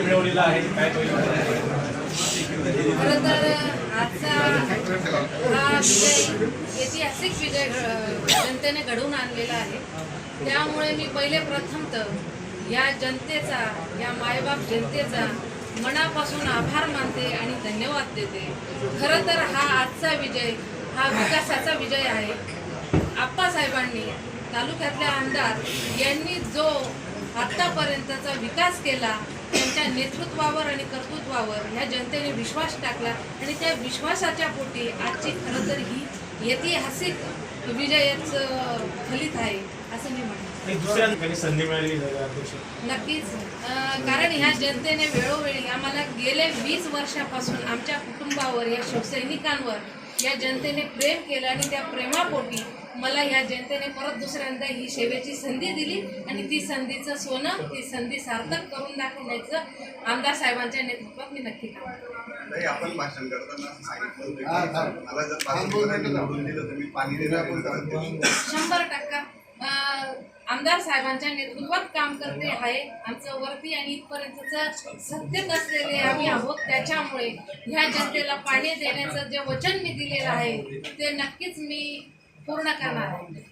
मिळवलेला आहे काय खरं तर आजचा हा विजय ऐतिहासिक विजय जनतेने घडवून आणलेला आहे। त्यामुळे मी पहिले प्रथमतः या जनतेचा, या मायबाप जनतेचा मनापासून आभार मानते आणि धन्यवाद देते। खरं तर हा आजचा विजय हा विकासाचा विजय आहे। आप्पासाहेबांनी, तालुक्यातल्या आमदार यांनी जो आतापर्यंतचा विकास केला, त्यांच्या नेतृत्वावर आणि कर्तृत्वावर ह्या जनतेने विश्वास टाकला आणि त्या विश्वासाच्या पोटी आजची खरं तर ही ऐतिहासिक विजयाचं फलित आहे असं मी म्हणते। दुसऱ्या ठिकाणी संधी मिळाली नक्कीच, कारण ह्या जनतेने वेळोवेळी आम्हाला गेले 20 वर्षापासून आमच्या कुटुंबावर, या शिवसैनिकांवर या जनतेने प्रेम केलं आणि त्या प्रेमापोटी मला ह्या जनतेने परत दुसऱ्यांदा ही सेवेची संधी दिली आणि ती संधीचं सोनं, ती संधी सार्थक करून दाखवण्याचं आमदार साहेबांच्या नेतृत्वात मी नक्की करतो। आपण भाषण करताना सांगितलं होतं की मला जर निवडून दिलं तर मी पाणी देणार 100% आमदार साहेबांच्या नेतृत्वात काम करते आहे। आमचं वरती आणि इथपर्यंतचं सत्य नसलेले आम्ही आहोत, त्याच्यामुळे ह्या जनतेला पाणी देण्याचं जे वचन मी दिलेलं आहे ते नक्कीच मी पूर्ण करणार आहे।